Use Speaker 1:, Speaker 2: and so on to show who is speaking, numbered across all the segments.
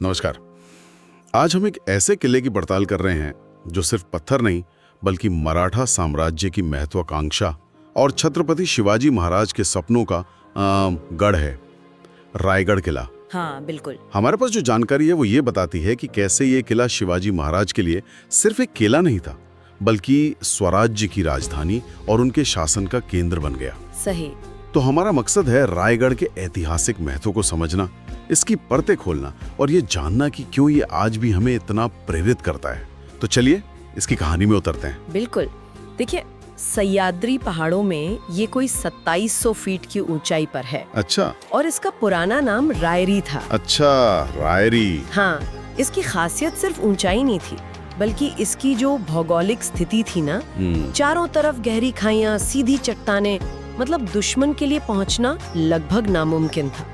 Speaker 1: नमस्कार। आज हम एक ऐसे किले की पड़ताल कर रहे हैं जो सिर्फ पत्थर नहीं बल्कि मराठा साम्राज्य की महत्वाकांक्षा और छत्रपति शिवाजी महाराज के सपनों का गढ़ है, रायगढ़ किला।
Speaker 2: हाँ बिल्कुल।
Speaker 1: हमारे पास जो जानकारी है वो ये बताती है कि कैसे ये किला शिवाजी महाराज के लिए सिर्फ एक किला नहीं था बल्कि स्वराज्य की राजधानी और उनके शासन का केंद्र बन गया।
Speaker 2: सही।
Speaker 1: तो हमारा मकसद है रायगढ़ के ऐतिहासिक महत्व को समझना, इसकी परतें खोलना और ये जानना कि क्यों ये आज भी हमें इतना प्रेरित करता है। तो चलिए इसकी कहानी में उतरते हैं।
Speaker 2: बिल्कुल। देखिए, सह्याद्री पहाड़ों में ये कोई 2700 फीट की ऊंचाई पर है।
Speaker 1: अच्छा।
Speaker 2: और इसका पुराना नाम रायरी था।
Speaker 1: अच्छा, रायरी।
Speaker 2: हाँ, इसकी खासियत सिर्फ ऊंचाई नहीं थी बल्कि इसकी जो भौगोलिक स्थिति थी ना, चारों तरफ गहरी खाइयां, सीधी चट्टानें, मतलब दुश्मन के लिए पहुंचना लगभग नामुमकिन था।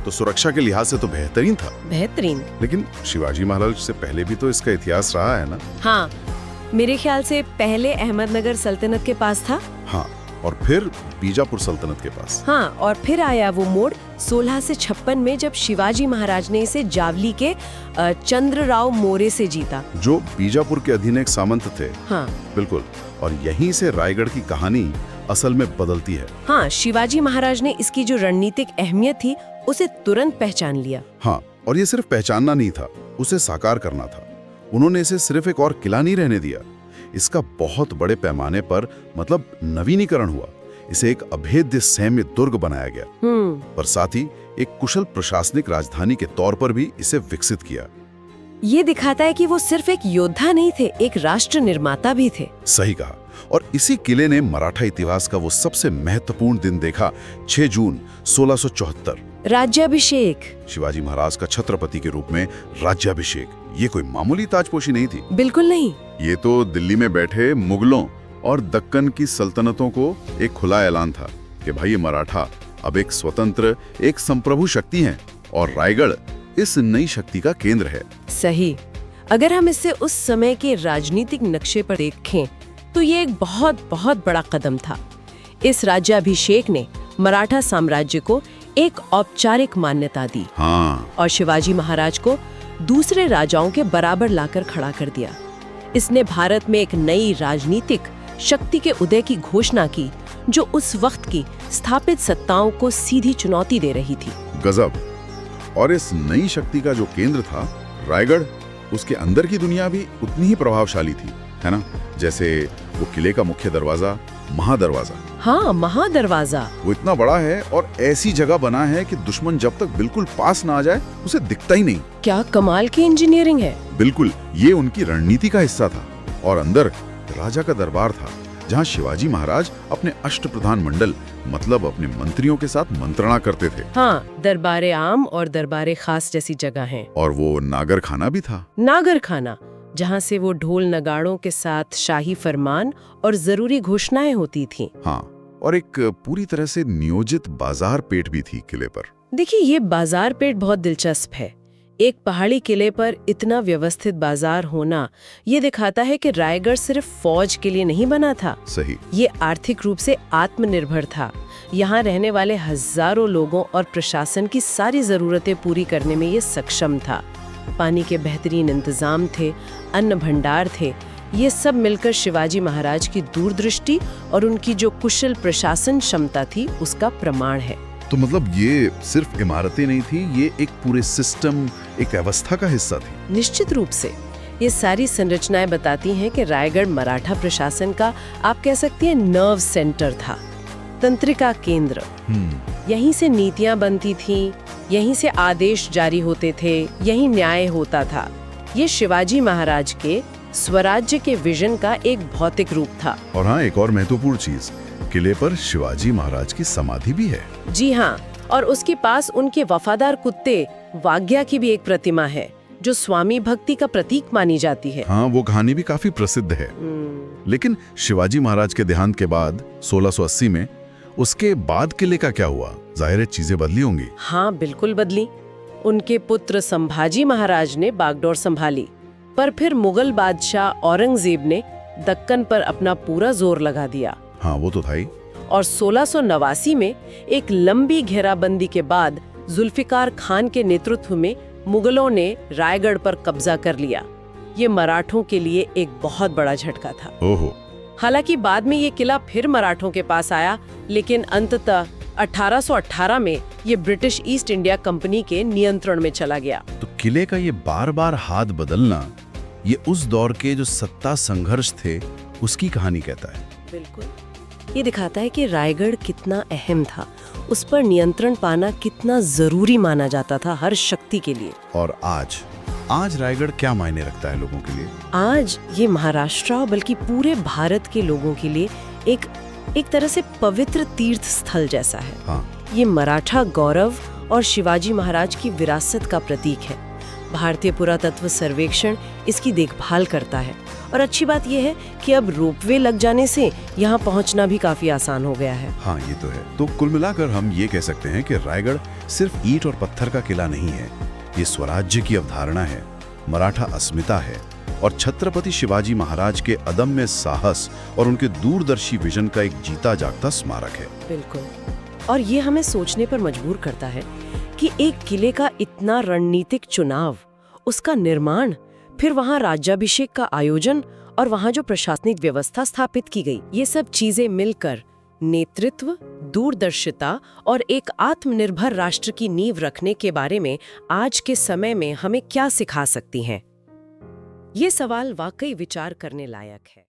Speaker 1: तो सुरक्षा के लिहाज से तो बेहतरीन था।
Speaker 2: बेहतरीन।
Speaker 1: लेकिन शिवाजी महाराज से पहले भी तो इसका इतिहास रहा है ना? हाँ,
Speaker 2: मेरे ख्याल से पहले अहमदनगर सल्तनत के पास था।
Speaker 1: हाँ, और फिर बीजापुर सल्तनत के पास।
Speaker 2: हाँ, और फिर आया वो मोड़ 1656 में जब शिवाजी महाराज ने इसे जावली के चंद्रराव मोरे से जीता, जो
Speaker 1: बीजापुर के अधीन एक सामंत थे।
Speaker 2: हाँ
Speaker 1: बिल्कुल। और यहीं से रायगढ़ की कहानी असल में बदलती है।
Speaker 2: हाँ, शिवाजी महाराज ने इसकी जो रणनीतिक अहमियत थी उसे तुरंत पहचान लिया।
Speaker 1: हाँ, और ये सिर्फ पहचानना नहीं था, उसे साकार करना था। उन्होंने इसे सिर्फ एक और किला नहीं रहने दिया, इसका बहुत बड़े पैमाने पर मतलब नवीनीकरण हुआ। इसे एक अभेद्य सैन्य दुर्ग बनाया गया, पर साथ ही एक कुशल प्रशासनिक राजधानी के तौर पर भी इसे विकसित किया।
Speaker 2: ये दिखाता है कि वो सिर्फ एक योद्धा नहीं थे, एक राष्ट्र निर्माता भी थे।
Speaker 1: सही कहा। और इसी किले ने मराठा इतिहास का वो सबसे महत्वपूर्ण दिन देखा, 6 जून 1674,
Speaker 2: राज्याभिषेक।
Speaker 1: शिवाजी महाराज का छत्रपति के रूप में राज्याभिषेक। ये कोई मामूली ताजपोशी नहीं थी।
Speaker 2: बिल्कुल नहीं।
Speaker 1: ये तो दिल्ली में बैठे मुगलों और दक्कन की सल्तनतों को एक खुला ऐलान था कि भाई ये मराठा अब एक स्वतंत्र, एक संप्रभु शक्ति हैं और रायगढ़ इस नई शक्ति का केंद्र है।
Speaker 2: सही। अगर हम इसे उस समय के राजनीतिक नक्शे पर देखें तो ये एक बहुत बहुत बड़ा कदम था। इस राज्याभिषेक ने मराठा साम्राज्य को एक औपचारिक मान्यता दी।
Speaker 1: हाँ।
Speaker 2: और शिवाजी महाराज को दूसरे राजाओं के बराबर लाकर खड़ा कर दिया। इसने भारत में एक नई राजनीतिक शक्ति के उदय की घोषणा की जो उस वक्त की स्थापित सत्ताओं को सीधी चुनौती दे रही थी।
Speaker 1: गजब। और इस नई शक्ति का जो केंद्र था रायगढ़, उसके अंदर की दुनिया भी उतनी ही प्रभावशाली थी, है ना? जैसे वो किले का मुख्य दरवाजा, महादरवाजा।
Speaker 2: हाँ, महादरवाजा।
Speaker 1: वो इतना बड़ा है और ऐसी जगह बना है कि दुश्मन जब तक बिल्कुल पास ना आ जाए उसे दिखता ही नहीं।
Speaker 2: क्या कमाल की इंजीनियरिंग है।
Speaker 1: बिल्कुल, ये उनकी रणनीति का हिस्सा था। और अंदर राजा का दरबार था जहाँ शिवाजी महाराज अपने अष्टप्रधान मंडल मतलब अपने मंत्रियों के साथ मंत्रणा करते थे।
Speaker 2: हाँ, दरबारे आम और दरबारे खास जैसी जगह है।
Speaker 1: और वो नागर खाना भी था।
Speaker 2: नागर खाना, जहाँ से वो ढोल नगाड़ों के साथ शाही फरमान और जरूरी घोषणाएं होती थीं।
Speaker 1: हाँ, और एक पूरी तरह से नियोजित बाजार पेट भी थी किले पर।
Speaker 2: देखिए, ये बाजार पेट बहुत दिलचस्प है। एक पहाड़ी किले पर इतना व्यवस्थित बाजार होना ये दिखाता है कि रायगढ़ सिर्फ फौज के लिए नहीं बना था।
Speaker 1: सही।
Speaker 2: ये आर्थिक रूप से आत्मनिर्भर था। यहाँ रहने वाले हजारों लोगों और प्रशासन की सारी जरूरतें पूरी करने में ये सक्षम था। पानी के बेहतरीन इंतजाम थे, अन्न भंडार थे। ये सब मिलकर शिवाजी महाराज की दूरदृष्टि और उनकी जो कुशल प्रशासन क्षमता थी उसका प्रमाण है।
Speaker 1: तो मतलब ये सिर्फ इमारतें नहीं थी, ये एक पूरे सिस्टम, एक व्यवस्था का हिस्सा थी।
Speaker 2: निश्चित रूप से ये सारी संरचनाएं बताती हैं कि रायगढ़ मराठा प्रशासन का, आप कह सकती हैं, नर्व सेंटर था, तंत्रिका केंद्र। यहीं से नीतियां बनती थीं, यहीं से आदेश जारी होते थे, यहीं न्याय होता था। ये शिवाजी महाराज के स्वराज्य के विजन का एक भौतिक रूप था।
Speaker 1: और हाँ, एक और महत्वपूर्ण चीज, किले पर शिवाजी महाराज की समाधि भी है।
Speaker 2: जी हाँ, और उसके पास उनके वफादार कुत्ते वाग्या की भी एक प्रतिमा है जो स्वामी भक्ति का प्रतीक मानी जाती है।
Speaker 1: हाँ, वो कहानी भी काफी प्रसिद्ध है। लेकिन शिवाजी महाराज के देहांत के बाद 1680 में उसके बाद किले का क्या हुआ? जाहिर है चीजें बदली होंगी।
Speaker 2: हाँ, बिल्कुल बदली। उनके पुत्र संभाजी महाराज ने बागडोर संभाली, पर फिर मुगल बादशाह औरंगजेब ने दक्कन पर अपना पूरा जोर लगा दिया।
Speaker 1: हाँ, वो तो था ही।
Speaker 2: और 1689 में एक लंबी घेराबंदी के बाद जुल्फिकार खान के नेतृत्व में मुगलों ने रायगढ़ पर कब्जा कर लिया। ये मराठों के लिए एक बहुत बड़ा झटका था।
Speaker 1: ओहो।
Speaker 2: हालांकि बाद में ये किला फिर मराठों के पास आया, लेकिन अंततः 1818 में ये ब्रिटिश ईस्ट इंडिया कंपनी के नियंत्रण में चला गया।
Speaker 1: तो किले का ये बार-बार हाथ बदलना, ये उस दौर के जो सत्ता संघर्ष थे उसकी कहानी कहता है।
Speaker 2: बिल्कुल, ये दिखाता है कि रायगढ़ कितना अहम था, उस पर नियंत्रण पाना कितना जरूरी माना जाता था हर शक्ति के लिए।
Speaker 1: और आज रायगढ़ क्या मायने रखता है लोगों के लिए?
Speaker 2: आज ये महाराष्ट्र बल्कि पूरे भारत के लोगों के लिए एक तरह से पवित्र तीर्थ स्थल जैसा है।
Speaker 1: हाँ।
Speaker 2: ये मराठा गौरव और शिवाजी महाराज की विरासत का प्रतीक है। भारतीय पुरातत्व सर्वेक्षण इसकी देखभाल करता है, और अच्छी बात यह है कि अब रोपवे लग जाने से यहाँ पहुँचना भी काफी आसान हो गया है।
Speaker 1: हाँ, ये तो है। तो कुल मिलाकर हम ये कह सकते हैं कि रायगढ़ सिर्फ ईंट और पत्थर का किला नहीं है, ये स्वराज्य की अवधारणा है, मराठा अस्मिता है, और छत्रपति शिवाजी महाराज के अदम्य साहस और उनके दूरदर्शी विजन का एक जीता जागता स्मारक है।
Speaker 2: बिल्कुल, और ये हमें सोचने पर मजबूर करता है कि एक किले का इतना रणनीतिक चुनाव, उसका निर्माण, फिर वहाँ राज्याभिषेक का आयोजन और वहाँ जो प्रशासनिक व्यवस्था स्थापित की गई, ये सब चीजें मिलकर नेतृत्व, दूरदर्शिता और एक आत्मनिर्भर राष्ट्र की नींव रखने के बारे में आज के समय में हमें क्या सिखा सकती हैं? ये सवाल वाकई विचार करने लायक है।